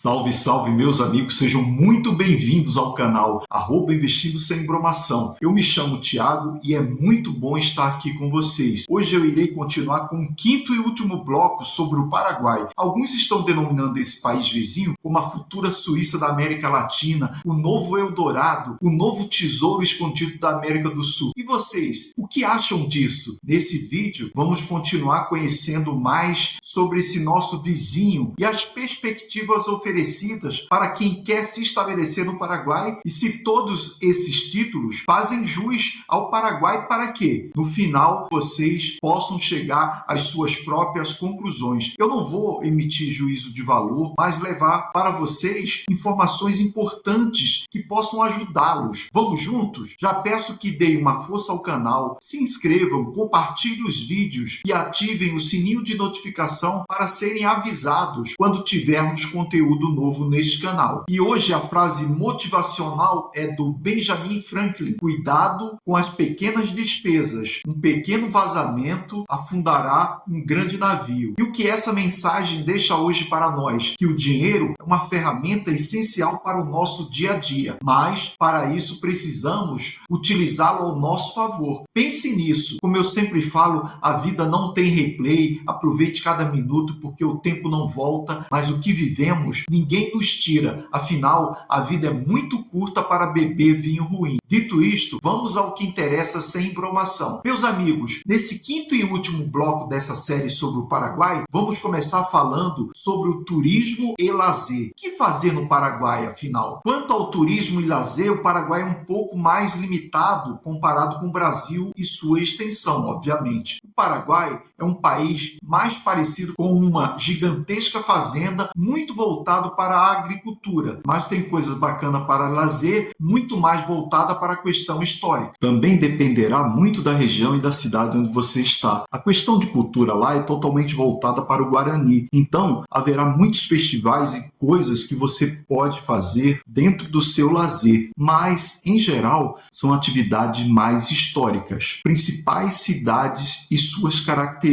Salve, salve, meus amigos, sejam muito bem-vindos ao canal @Investindo Sem Bromação. Eu me chamo Thiago e é muito bom estar aqui com vocês. Hoje eu irei continuar com o quinto e último bloco sobre o Paraguai. Alguns estão denominando esse país vizinho como a futura Suíça da América Latina, o novo Eldorado, o novo tesouro escondido da América do Sul. E vocês, o que acham disso? Nesse vídeo, vamos continuar conhecendo mais sobre esse nosso vizinho e as perspectivas oferecidas para quem quer se estabelecer no Paraguai e se todos esses títulos fazem jus ao Paraguai para que, no final, vocês possam chegar às suas próprias conclusões. Eu não vou emitir juízo de valor, mas levar para vocês informações importantes que possam ajudá-los. Vamos juntos? Já peço que deem uma força ao canal, se inscrevam, compartilhem os vídeos e ativem o sininho de notificação para serem avisados quando tivermos conteúdo novo neste canal. E hoje a frase motivacional é do Benjamin Franklin: cuidado com as pequenas despesas. Um pequeno vazamento afundará um grande navio. E o que essa mensagem deixa hoje para nós? Que o dinheiro é uma ferramenta essencial para o nosso dia a dia, mas para isso precisamos utilizá-lo ao nosso favor. Pense nisso. Como eu sempre falo, a vida não tem replay. Aproveite cada minuto porque o tempo não volta, mas o que vivemos ninguém nos tira. Afinal, a vida é muito curta para beber vinho ruim. Dito isto, vamos ao que interessa sem bromação. Meus amigos, nesse quinto e último bloco dessa série sobre o Paraguai, vamos começar falando sobre o turismo e lazer. O que fazer no Paraguai, afinal? Quanto ao turismo e lazer, o Paraguai é um pouco mais limitado comparado com o Brasil e sua extensão, obviamente. O Paraguai é um país mais parecido com uma gigantesca fazenda, muito voltado para a agricultura, mas tem coisas bacanas para lazer, muito mais voltada para a questão histórica. Também dependerá muito da região e da cidade onde você está. A questão de cultura lá é totalmente voltada para o Guarani, então haverá muitos festivais e coisas que você pode fazer dentro do seu lazer, mas em geral são atividades mais históricas, principais cidades e suas características.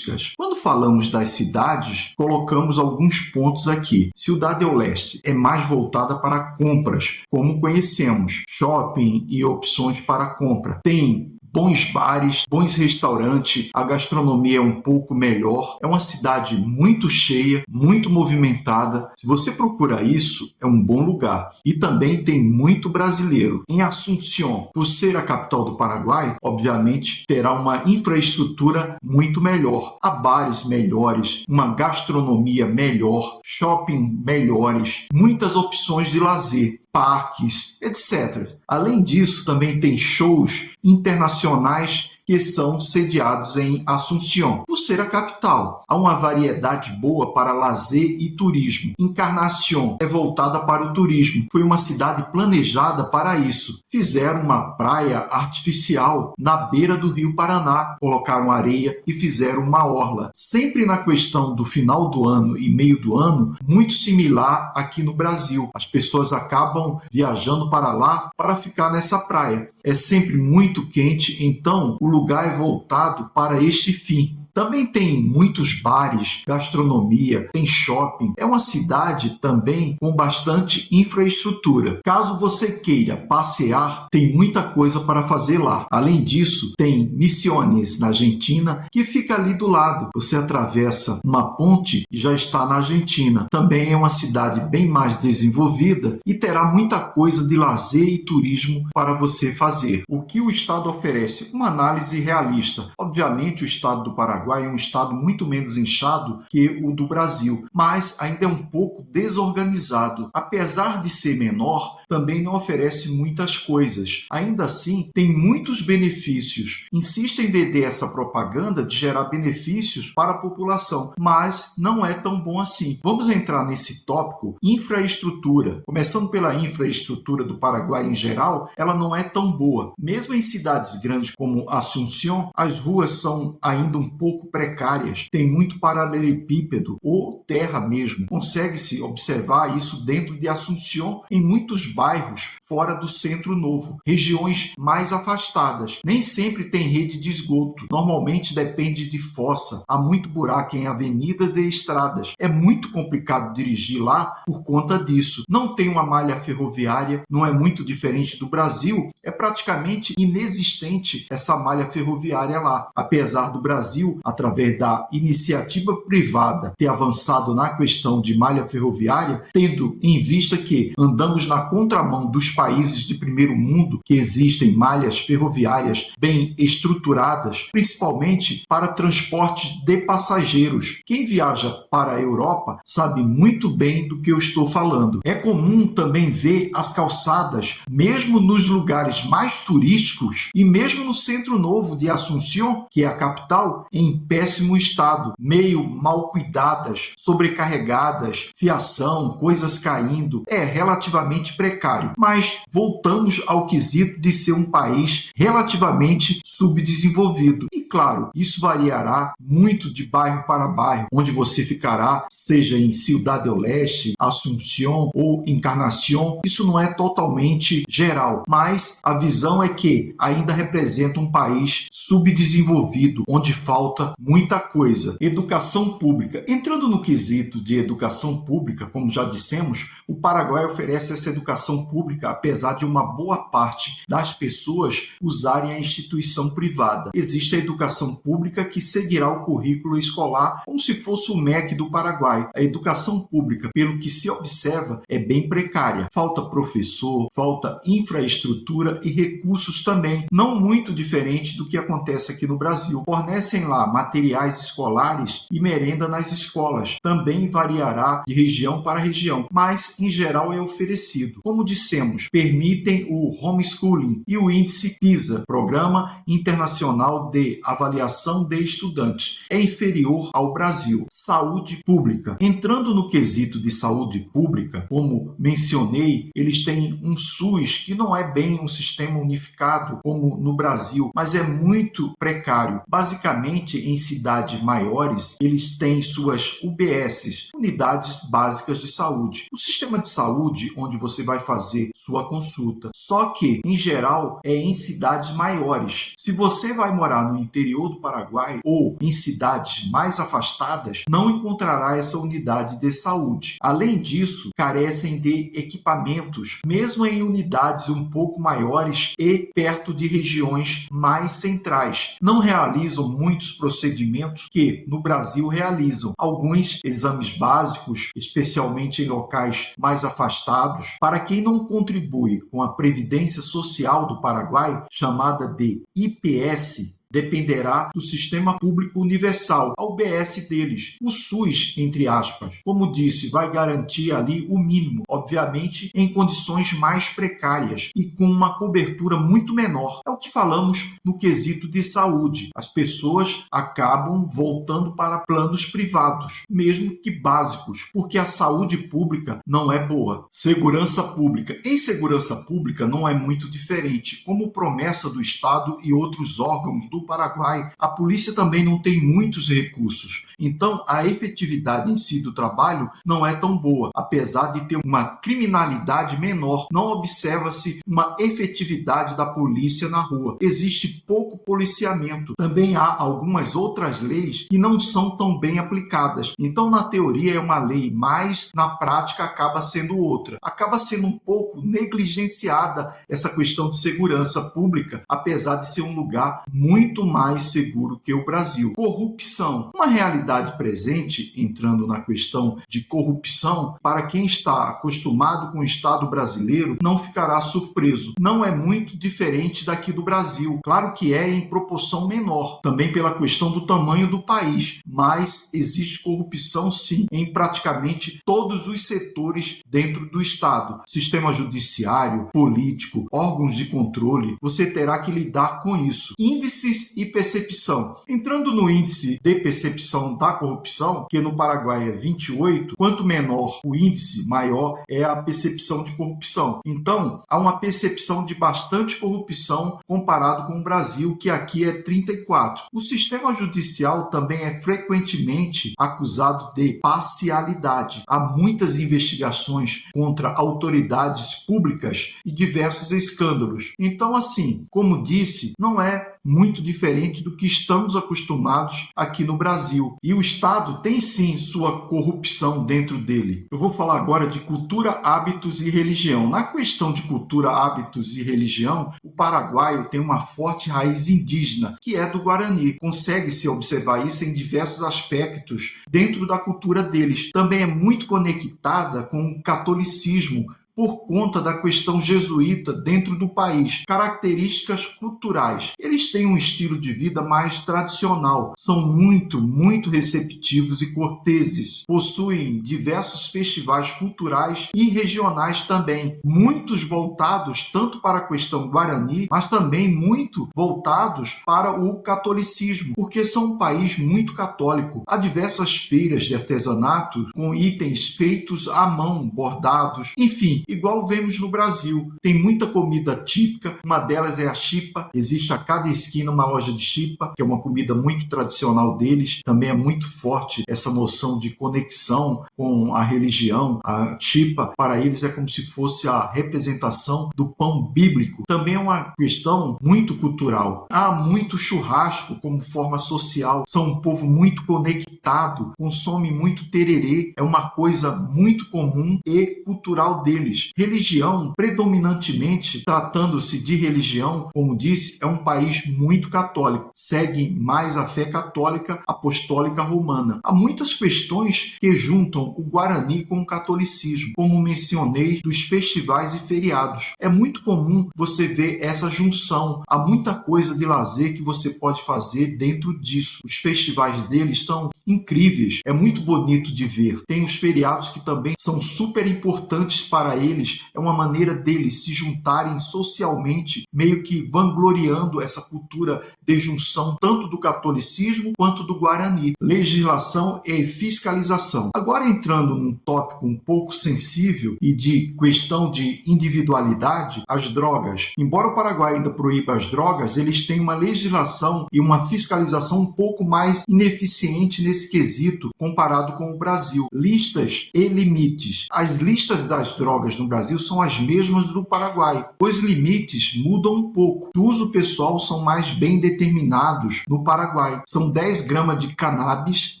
Quando falamos das cidades, colocamos alguns pontos aqui. Ciudad del Este é mais voltada para compras, como conhecemos, shopping e opções para compra. Tem bons bares, bons restaurantes, a gastronomia é um pouco melhor. É uma cidade muito cheia, muito movimentada. Se você procura isso, é um bom lugar. E também tem muito brasileiro. Em Asunción, por ser a capital do Paraguai, obviamente terá uma infraestrutura muito melhor. Há bares melhores, uma gastronomia melhor, shopping melhores, muitas opções de lazer, parques, etc. Além disso, também tem shows internacionais que são sediados em Asunción, por ser a capital. Há uma variedade boa para lazer e turismo. Encarnación é voltada para o turismo. Foi uma cidade planejada para isso. Fizeram uma praia artificial na beira do Rio Paraná, colocaram areia e fizeram uma orla. Sempre na questão do final do ano e meio do ano, muito similar aqui no Brasil. As pessoas acabam viajando para lá para ficar nessa praia. É sempre muito quente, então o lugar é voltado para este fim. Também tem muitos bares, gastronomia, tem shopping. É uma cidade também com bastante infraestrutura. Caso você queira passear, tem muita coisa para fazer lá. Além disso, tem Misiones, na Argentina, que fica ali do lado. Você atravessa uma ponte e já está na Argentina. Também é uma cidade bem mais desenvolvida e terá muita coisa de lazer e turismo para você fazer. O que o Estado oferece? Uma análise realista. Obviamente, o Estado do Paraguai é um estado muito menos inchado que o do Brasil, mas ainda é um pouco desorganizado. Apesar de ser menor, também não oferece muitas coisas. Ainda assim, tem muitos benefícios. Insiste em vender essa propaganda de gerar benefícios para a população, mas não é tão bom assim. Vamos entrar nesse tópico, infraestrutura. Começando pela infraestrutura do Paraguai em geral, ela não é tão boa. Mesmo em cidades grandes como Asunción, as ruas são ainda um pouco precárias, tem muito paralelepípedo ou terra mesmo. Consegue-se observar isso dentro de Asunción em muitos bairros, fora do centro novo, regiões mais afastadas. Nem sempre tem rede de esgoto, normalmente depende de fossa, há muito buraco em avenidas e estradas. É muito complicado dirigir lá por conta disso. Não tem uma malha ferroviária, não é muito diferente do Brasil, é praticamente inexistente essa malha ferroviária lá. Apesar do Brasil, através da iniciativa privada, ter avançado na questão de malha ferroviária, tendo em vista que andamos na contramão dos países de primeiro mundo, que existem malhas ferroviárias bem estruturadas, principalmente para transporte de passageiros. Quem viaja para a Europa sabe muito bem do que eu estou falando. É comum também ver as calçadas, mesmo nos lugares mais turísticos e mesmo no centro novo de Assunción, que é a capital, em péssimo estado, meio mal cuidadas, sobrecarregadas, fiação, coisas caindo. É relativamente precário. Mas voltamos ao quesito de ser um país relativamente subdesenvolvido. E claro, isso variará muito de bairro para bairro, onde você ficará, seja em Ciudad del Este, Assunción ou Encarnación. Isso não é totalmente geral, mas a visão é que ainda representa um país subdesenvolvido, onde falta muita coisa. Educação pública. Entrando no quesito de educação pública, como já dissemos, o Paraguai oferece essa educação pública, apesar de uma boa parte das pessoas usarem a instituição privada. Existe a educação pública que seguirá o currículo escolar como se fosse o MEC do Paraguai. A educação pública, pelo que se observa, é bem precária. Falta professor, falta infraestrutura e recursos também, não muito diferente do que acontece aqui no Brasil. Fornecem lá materiais escolares e merenda nas escolas. Também variará de região para região, mas em geral é oferecido. Como dissemos, permitem o homeschooling e o índice PISA, Programa Internacional de Avaliação de Estudantes, é inferior ao Brasil. Saúde pública. Entrando no quesito de saúde pública, como mencionei, eles têm um SUS que não é bem um sistema unificado como no Brasil, mas é muito precário. Basicamente, em cidades maiores, eles têm suas UBSs, Unidades Básicas de Saúde. O sistema de saúde, onde você vai fazer sua consulta. Só que, em geral, é em cidades maiores. Se você vai morar no interior do Paraguai ou em cidades mais afastadas, não encontrará essa unidade de saúde. Além disso, carecem de equipamentos, mesmo em unidades um pouco maiores e perto de regiões mais centrais. Não realizam muitos procedimentos que no Brasil realizam. Alguns exames básicos, especialmente em locais mais afastados. Para quem não contribui com a Previdência Social do Paraguai, chamada de IPS, dependerá do Sistema Público Universal, a UBS deles, o SUS, entre aspas. Como disse, vai garantir ali o mínimo, obviamente em condições mais precárias e com uma cobertura muito menor. É o que falamos no quesito de saúde. As pessoas acabam voltando para planos privados, mesmo que básicos, porque a saúde pública não é boa. Segurança pública. Em segurança pública não é muito diferente. Como promessa do Estado e outros órgãos do Paraguai, a polícia também não tem muitos recursos. Então, a efetividade em si do trabalho não é tão boa, apesar de ter uma criminalidade menor. Não observa-se uma efetividade da polícia na rua. Existe pouco policiamento. Também há algumas outras leis que não são tão bem aplicadas. Então, na teoria é uma lei, mas na prática acaba sendo outra. Acaba sendo um pouco negligenciada essa questão de segurança pública, apesar de ser um lugar muito mais seguro que o Brasil. Corrupção. Uma realidade presente, entrando na questão de corrupção, para quem está acostumado com o Estado brasileiro, não ficará surpreso. Não é muito diferente daqui do Brasil. Claro que é em proporção menor, também pela questão do tamanho do país, mas existe corrupção sim, em praticamente todos os setores dentro do Estado. Sistema judiciário, político, órgãos de controle, você terá que lidar com isso. Índices índices e percepção. Entrando no índice de percepção da corrupção, que no Paraguai é 28, quanto menor o índice, maior é a percepção de corrupção. Então, há uma percepção de bastante corrupção comparado com o Brasil, que aqui é 34. O sistema judicial também é frequentemente acusado de parcialidade. Há muitas investigações contra autoridades públicas e diversos escândalos. Então, assim, como disse, não é muito diferente do que estamos acostumados aqui no Brasil. E o Estado tem sim sua corrupção dentro dele. Eu vou falar agora de cultura, hábitos e religião. Na questão de cultura, hábitos e religião, o paraguaio tem uma forte raiz indígena, que é do Guarani. Consegue-se observar isso em diversos aspectos dentro da cultura deles. Também é muito conectada com o catolicismo, por conta da questão jesuíta dentro do país. Características culturais. Eles têm um estilo de vida mais tradicional, são muito receptivos e corteses, possuem diversos festivais culturais e regionais também, muitos voltados tanto para a questão guarani, mas também muito voltados para o catolicismo, porque são um país muito católico. Há diversas feiras de artesanato com itens feitos à mão, bordados, enfim, igual vemos no Brasil. Tem muita comida típica, uma delas é a chipa. Existe a cada esquina uma loja de chipa, que é uma comida muito tradicional deles. Também é muito forte essa noção de conexão com a religião. A chipa, para eles, é como se fosse a representação do pão bíblico. Também é uma questão muito cultural. Há muito churrasco como forma social. São um povo muito conectado, consome muito tererê. É uma coisa muito comum e cultural deles. Religião, predominantemente, tratando-se de religião, como disse, é um país muito católico. Segue mais a fé católica apostólica romana. Há muitas questões que juntam o Guarani com o catolicismo, como mencionei, dos festivais e feriados. É muito comum você ver essa junção. Há muita coisa de lazer que você pode fazer dentro disso. Os festivais deles são incríveis. É muito bonito de ver. Tem os feriados que também são super importantes para eles. É uma maneira deles se juntarem socialmente, meio que vangloriando essa cultura de junção tanto do catolicismo quanto do Guarani. Legislação e fiscalização. Agora entrando num tópico um pouco sensível e de questão de individualidade, as drogas. Embora o Paraguai ainda proíba as drogas, eles têm uma legislação e uma fiscalização um pouco mais ineficiente nesse quesito comparado com o Brasil. Listas e limites. As listas das drogas no Brasil são as mesmas do Paraguai. Os limites mudam um pouco. Do uso pessoal são mais bem determinados no Paraguai. São 10 gramas de cannabis,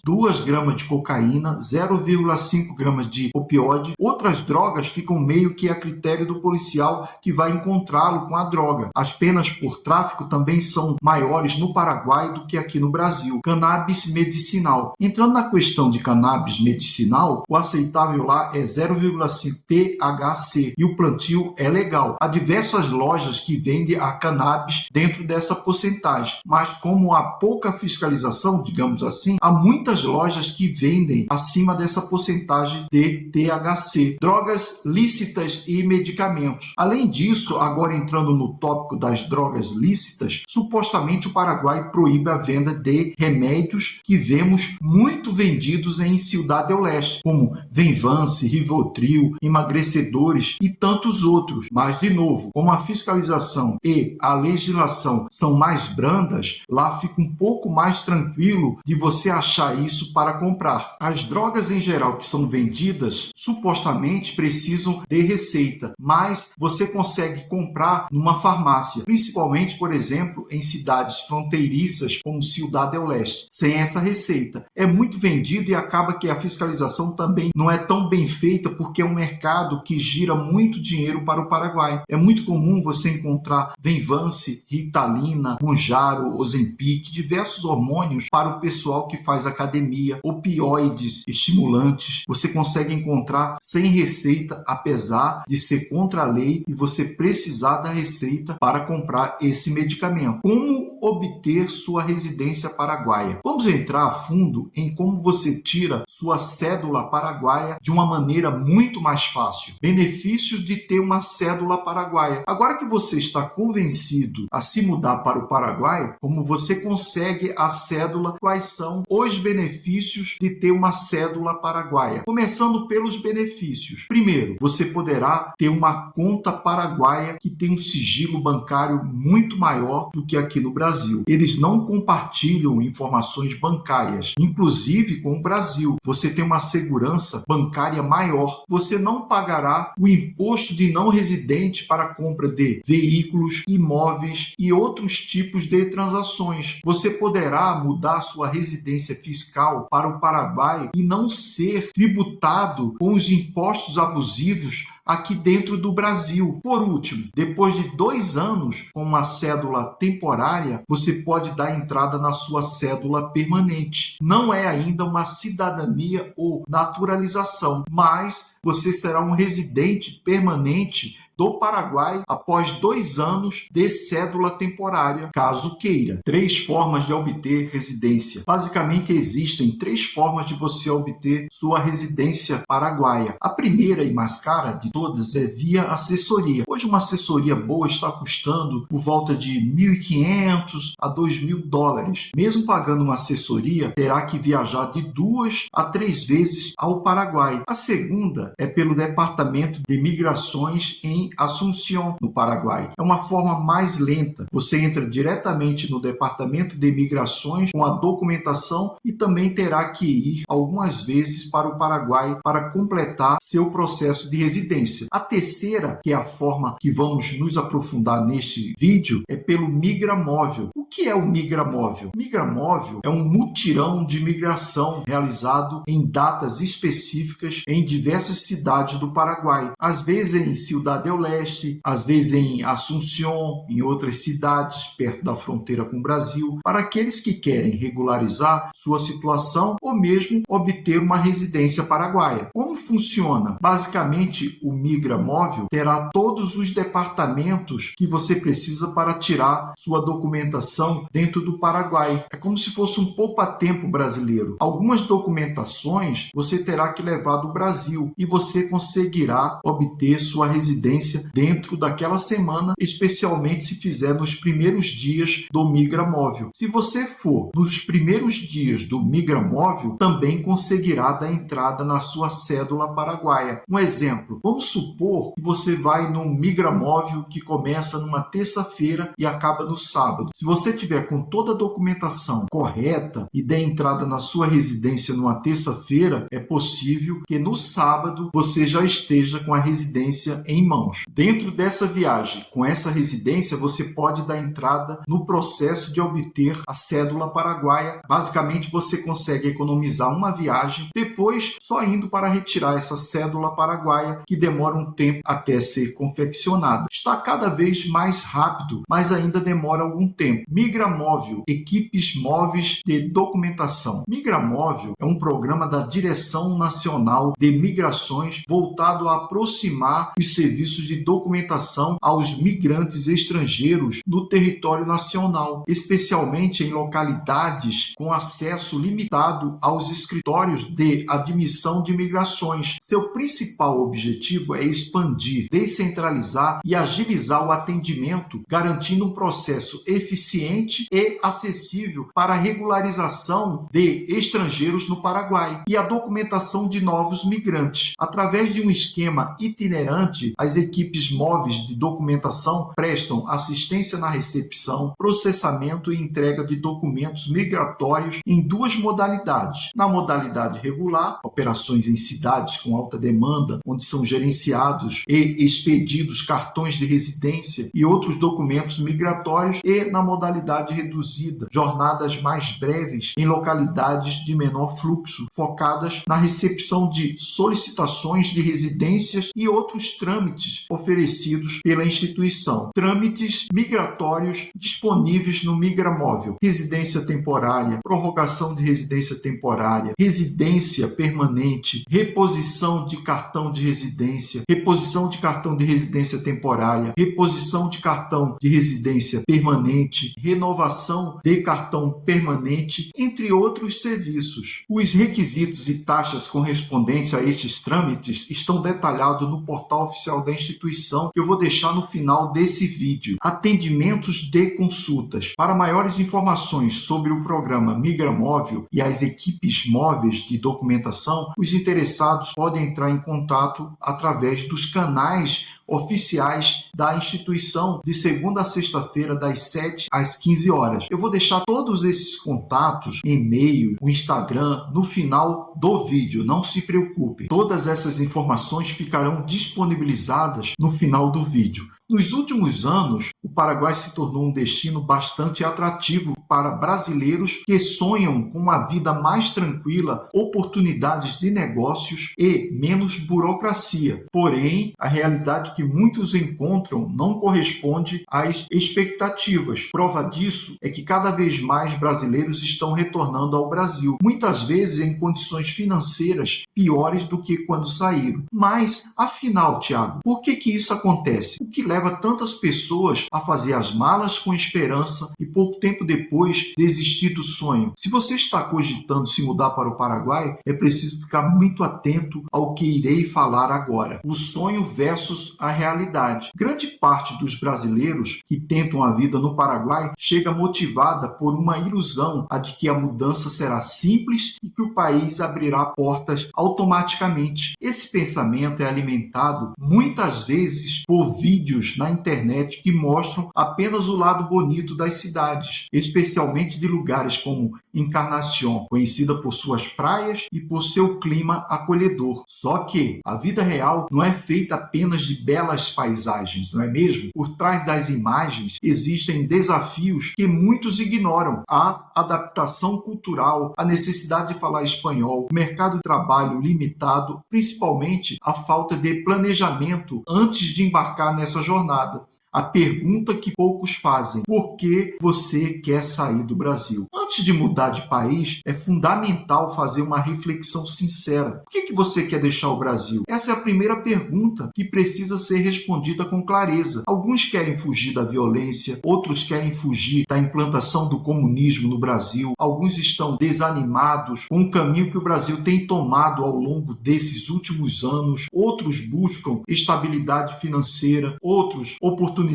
2 gramas de cocaína, 0,5 gramas de opioide. Outras drogas ficam meio que a critério do policial que vai encontrá-lo com a droga. As penas por tráfico também são maiores no Paraguai do que aqui no Brasil. Cannabis medicinal. Entrando na questão de cannabis medicinal, o aceitável lá é 0,5 THC e o plantio é legal. Há diversas lojas que vendem a cannabis dentro dessa porcentagem, mas como há pouca fiscalização, digamos assim, há muitas lojas que vendem acima dessa porcentagem de THC. Drogas lícitas e medicamentos. Além disso, agora entrando no tópico das drogas lícitas, supostamente o Paraguai proíbe a venda de remédios que vemos muito vendidos em Ciudad del Este, como Venvance, Rivotril, emagrecedores e tantos outros. Mas, de novo, como a fiscalização e a legislação são mais brandas, lá fica um pouco mais tranquilo de você achar isso para comprar. As drogas em geral que são vendidas, supostamente precisam de receita, mas você consegue comprar numa farmácia, principalmente, por exemplo, em cidades fronteiriças como Ciudad del Este, sem essa receita. É muito vendido e acaba que a fiscalização também não é tão bem feita porque é um mercado que gira muito dinheiro para o Paraguai. É muito comum você encontrar Venvance, Ritalina, Mounjaro, Ozempic, diversos hormônios para o pessoal que faz academia, opioides, estimulantes. Você consegue encontrar sem receita, apesar de ser contra a lei e você precisar da receita para comprar esse medicamento. Como obter sua residência paraguaia. Vamos entrar a fundo em como você tira sua cédula paraguaia de uma maneira muito mais fácil. Benefícios de ter uma cédula paraguaia. Agora que você está convencido a se mudar para o Paraguai, como você consegue a cédula, quais são os benefícios de ter uma cédula paraguaia? Começando pelos benefícios. Primeiro, você poderá ter uma conta paraguaia que tem um sigilo bancário muito maior do que aqui no Brasil. Eles não compartilham informações bancárias, inclusive com o Brasil. Você tem uma segurança bancária maior. Você não pagará o imposto de não residente para a compra de veículos, imóveis e outros tipos de transações. Você poderá mudar sua residência fiscal para o Paraguai e não ser tributado com os impostos abusivos aqui dentro do Brasil. Por último, depois de 2 anos com uma cédula temporária, você pode dar entrada na sua cédula permanente. Não é ainda uma cidadania ou naturalização, mas você será um residente permanente do Paraguai após 2 anos de cédula temporária, caso queira. 3 formas de obter residência. Basicamente, existem 3 formas de você obter sua residência paraguaia. A primeira e mais cara de todas é via assessoria. Hoje, uma assessoria boa está custando por volta de $1.500 a $2.000. Mesmo pagando uma assessoria, terá que viajar de 2 a 3 vezes ao Paraguai. A segunda é pelo Departamento de Migrações em Assunción, no Paraguai. É uma forma mais lenta. Você entra diretamente no Departamento de Migrações com a documentação e também terá que ir algumas vezes para o Paraguai para completar seu processo de residência. A terceira, que é a forma que vamos nos aprofundar neste vídeo, é pelo Migramóvel. O que é o Migramóvel? Migramóvel é um mutirão de migração realizado em datas específicas em diversas cidades do Paraguai. Às vezes em Ciudad del Leste, às vezes em Assunción, em outras cidades perto da fronteira com o Brasil, para aqueles que querem regularizar sua situação ou mesmo obter uma residência paraguaia. Como funciona? Basicamente, o Migramóvel terá todos os departamentos que você precisa para tirar sua documentação dentro do Paraguai. É como se fosse um poupa-tempo brasileiro. Algumas documentações você terá que levar do Brasil e você conseguirá obter sua residência dentro daquela semana, especialmente se fizer nos primeiros dias do Migramóvel. Se você for nos primeiros dias do Migramóvel, também conseguirá dar entrada na sua cédula paraguaia. Um exemplo, vamos supor que você vai num Migramóvel que começa numa terça-feira e acaba no sábado. Se você tiver com toda a documentação correta e der entrada na sua residência numa terça-feira, é possível que no sábado você já esteja com a residência em mãos. Dentro dessa viagem, com essa residência, você pode dar entrada no processo de obter a cédula paraguaia. Basicamente, você consegue economizar uma viagem, depois só indo para retirar essa cédula paraguaia, que demora um tempo até ser confeccionada. Está cada vez mais rápido, mas ainda demora algum tempo. Migramóvel, equipes móveis de documentação. Migramóvel é um programa da Direção Nacional de Migrações voltado a aproximar os serviços de documentação aos migrantes estrangeiros no território nacional, especialmente em localidades com acesso limitado aos escritórios de admissão de migrações. Seu principal objetivo é expandir, descentralizar e agilizar o atendimento, garantindo um processo eficiente e acessível para a regularização de estrangeiros no Paraguai e a documentação de novos migrantes. Através de um esquema itinerante, as equipes móveis de documentação prestam assistência na recepção, processamento e entrega de documentos migratórios em 2 modalidades. Na modalidade regular, operações em cidades com alta demanda, onde são gerenciados e expedidos cartões de residência e outros documentos migratórios, e na modalidade reduzida, jornadas mais breves em localidades de menor fluxo, focadas na recepção de solicitações de residências e outros trâmites trâmites oferecidos pela instituição. Trâmites migratórios disponíveis no Migramóvel: residência temporária, prorrogação de residência temporária, residência permanente, reposição de cartão de residência, reposição de cartão de residência temporária, reposição de cartão de residência permanente, renovação de cartão permanente, entre outros serviços. Os requisitos e taxas correspondentes a estes trâmites estão detalhados no portal oficial da instituição, que eu vou deixar no final desse vídeo. Atendimentos de consultas. Para maiores informações sobre o programa Migramóvel e as equipes móveis de documentação, os interessados podem entrar em contato através dos canais oficiais da instituição de segunda a sexta-feira, das 7 às 15 horas. Eu vou deixar todos esses contatos, e-mail, o Instagram, no final do vídeo. Não se preocupe. Todas essas informações ficarão disponibilizadas no final do vídeo. Nos últimos anos, o Paraguai se tornou um destino bastante atrativo para brasileiros que sonham com uma vida mais tranquila, oportunidades de negócios e menos burocracia. Porém, a realidade que muitos encontram não corresponde às expectativas. Prova disso é que cada vez mais brasileiros estão retornando ao Brasil, muitas vezes em condições financeiras piores do que quando saíram. Mas, afinal, Tiago, por que isso acontece? O que leva tantas pessoas a fazer as malas com esperança e pouco tempo depois desistir do sonho? Se você está cogitando se mudar para o Paraguai, é preciso ficar muito atento ao que irei falar agora. O sonho versus a realidade. Grande parte dos brasileiros que tentam a vida no Paraguai chega motivada por uma ilusão, a de que a mudança será simples e que o país abrirá portas automaticamente. Esse pensamento é alimentado muitas vezes por vídeos na internet que mostram apenas o lado bonito das cidades, especialmente de lugares como Encarnación, conhecida por suas praias e por seu clima acolhedor. Só que a vida real não é feita apenas de belas paisagens, não é mesmo? Por trás das imagens existem desafios que muitos ignoram: a adaptação cultural, a necessidade de falar espanhol, o mercado de trabalho limitado, principalmente a falta de planejamento antes de embarcar nessa jornada. A pergunta que poucos fazem: por que você quer sair do Brasil? Antes de mudar de país, é fundamental fazer uma reflexão sincera. Por que você quer deixar o Brasil? Essa é a primeira pergunta que precisa ser respondida com clareza. Alguns querem fugir da violência, outros querem fugir da implantação do comunismo no Brasil, alguns estão desanimados com o caminho que o Brasil tem tomado ao longo desses últimos anos, outros buscam estabilidade financeira, outros oportunidades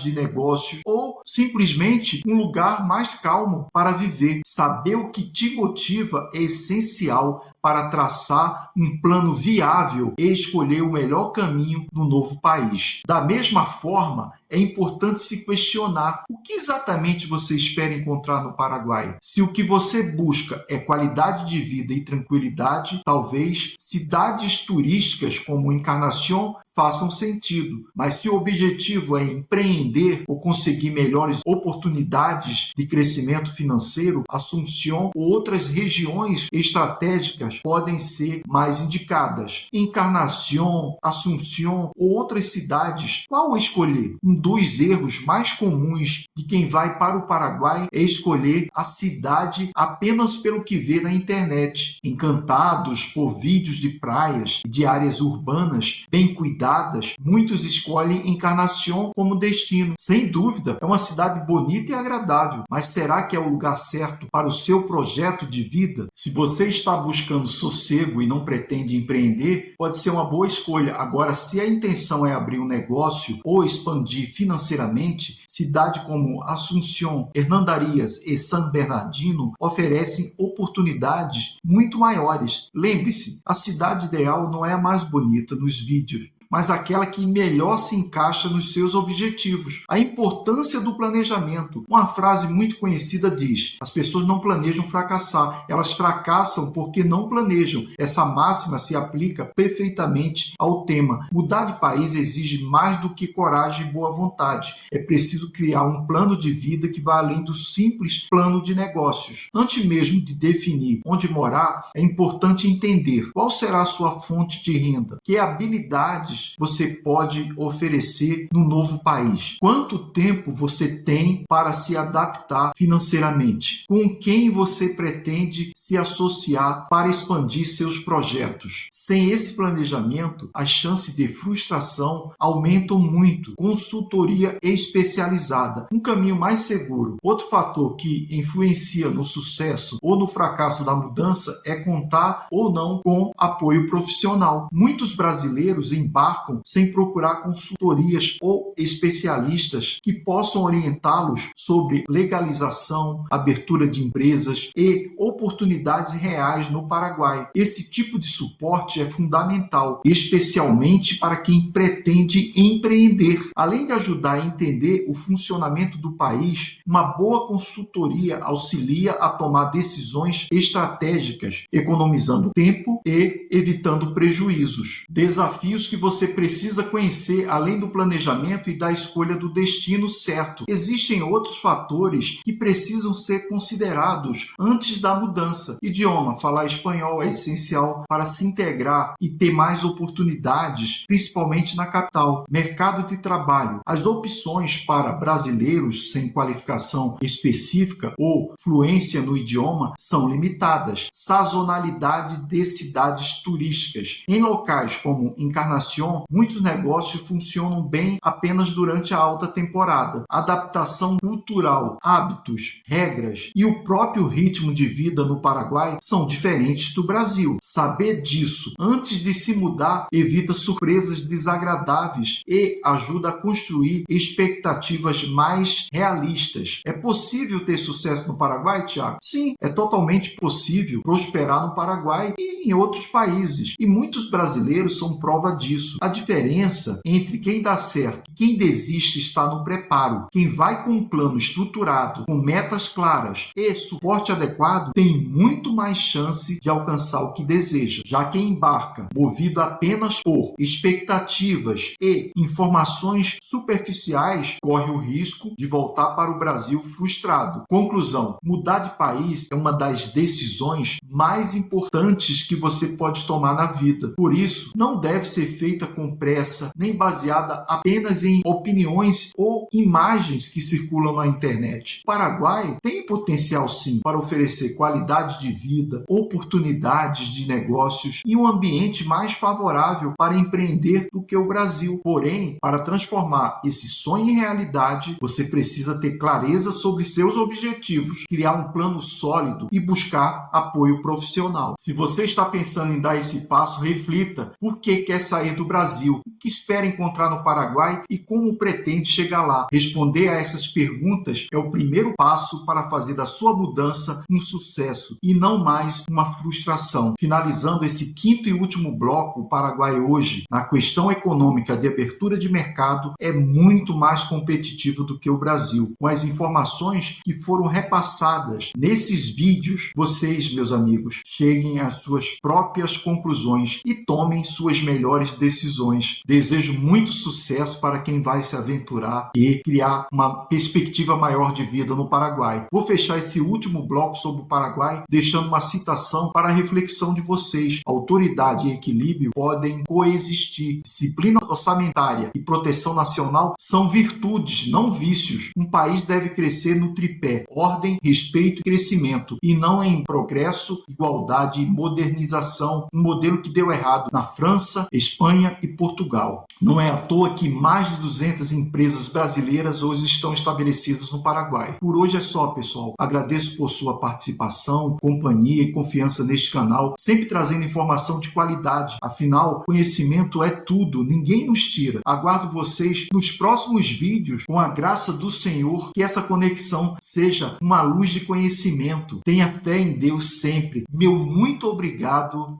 de negócios ou simplesmente um lugar mais calmo para viver. Saber o que te motiva é essencial para traçar um plano viável e escolher o melhor caminho no novo país. Da mesma forma, é importante se questionar: o que exatamente você espera encontrar no Paraguai? Se o que você busca é qualidade de vida e tranquilidade, talvez cidades turísticas como Encarnación façam sentido. Mas se o objetivo é empreender ou conseguir melhores oportunidades de crescimento financeiro, Assunción ou outras regiões estratégicas podem ser mais indicadas. Encarnación, Assunción ou outras cidades, qual escolher? Um dos erros mais comuns de quem vai para o Paraguai é escolher a cidade apenas pelo que vê na internet. Encantados por vídeos de praias e de áreas urbanas bem cuidadas, muitos escolhem Encarnación como destino. Sem dúvida, é uma cidade bonita e agradável, mas será que é o lugar certo para o seu projeto de vida? Se você está buscando sossego e não pretende empreender, pode ser uma boa escolha. Agora, se a intenção é abrir um negócio ou expandir financeiramente, cidades como Assunción, Hernandarias e San Bernardino oferecem oportunidades muito maiores. Lembre-se, a cidade ideal não é a mais bonita nos vídeos, mas aquela que melhor se encaixa nos seus objetivos. A importância do planejamento. Uma frase muito conhecida diz: as pessoas não planejam fracassar, elas fracassam porque não planejam. Essa máxima se aplica perfeitamente ao tema. Mudar de país exige mais do que coragem e boa vontade. É preciso criar um plano de vida que vá além do simples plano de negócios. Antes mesmo de definir onde morar, é importante entender qual será a sua fonte de renda, que habilidades mais você pode oferecer no novo país? Quanto tempo você tem para se adaptar financeiramente? Com quem você pretende se associar para expandir seus projetos? Sem esse planejamento, as chances de frustração aumentam muito. Consultoria especializada, um caminho mais seguro. Outro fator que influencia no sucesso ou no fracasso da mudança é contar ou não com apoio profissional. Muitos brasileiros embarcam sem procurar consultorias ou especialistas que possam orientá-los sobre legalização, abertura de empresas e oportunidades reais no Paraguai. Esse tipo de suporte é fundamental, especialmente para quem pretende empreender. Além de ajudar a entender o funcionamento do país, uma boa consultoria auxilia a tomar decisões estratégicas, economizando tempo e evitando prejuízos. Desafios que você precisa conhecer além do planejamento e da escolha do destino certo. Existem outros fatores que precisam ser considerados antes da mudança. Idioma, falar espanhol é essencial para se integrar e ter mais oportunidades, principalmente na capital. Mercado de trabalho. As opções para brasileiros sem qualificação específica ou fluência no idioma são limitadas. Sazonalidade de cidades turísticas. Em locais como Encarnación, muitos negócios funcionam bem apenas durante a alta temporada. Adaptação cultural, hábitos, regras e o próprio ritmo de vida no Paraguai são diferentes do Brasil. Saber disso antes de se mudar evita surpresas desagradáveis e ajuda a construir expectativas mais realistas. É possível ter sucesso no Paraguai, Tiago? Sim, é totalmente possível prosperar no Paraguai e em outros países. E muitos brasileiros são prova disso. A diferença entre quem dá certo e quem desiste está no preparo. Quem vai com um plano estruturado, com metas claras e suporte adequado, tem muito mais chance de alcançar o que deseja. Já quem embarca, movido apenas por expectativas e informações superficiais, corre o risco de voltar para o Brasil frustrado. Conclusão: mudar de país é uma das decisões mais importantes que você pode tomar na vida. Por isso, não deve ser feita com pressa, nem baseada apenas em opiniões ou imagens que circulam na internet. O Paraguai tem potencial sim para oferecer qualidade de vida, oportunidades de negócios e um ambiente mais favorável para empreender do que o Brasil. Porém, para transformar esse sonho em realidade, você precisa ter clareza sobre seus objetivos, criar um plano sólido e buscar apoio profissional. Se você está pensando em dar esse passo, reflita por que quer sair do Brasil, o que espera encontrar no Paraguai e como pretende chegar lá. Responder a essas perguntas é o primeiro passo para fazer da sua mudança um sucesso e não mais uma frustração. Finalizando esse quinto e último bloco, o Paraguai hoje, na questão econômica de abertura de mercado, é muito mais competitivo do que o Brasil. Com as informações que foram repassadas nesses vídeos, vocês, meus amigos, cheguem às suas próprias conclusões e tomem suas melhores decisões. Desejo muito sucesso para quem vai se aventurar e criar uma perspectiva maior de vida no Paraguai. Vou fechar esse último bloco sobre o Paraguai deixando uma citação para a reflexão de vocês. Autoridade e equilíbrio podem coexistir. Disciplina orçamentária e proteção nacional são virtudes, não vícios. Um país deve crescer no tripé: ordem, respeito e crescimento, e não em progresso, igualdade e modernização, um modelo que deu errado na França, Espanha e Portugal. Não é à toa que mais de 200 empresas brasileiras hoje estão estabelecidas no Paraguai. Por hoje é só, pessoal. Agradeço por sua participação, companhia e confiança neste canal, sempre trazendo informação de qualidade. Afinal, conhecimento é tudo, ninguém nos tira. Aguardo vocês nos próximos vídeos, com a graça do Senhor, que essa conexão seja uma luz de conhecimento. Tenha fé em Deus sempre. Meu muito obrigado.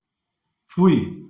Fui.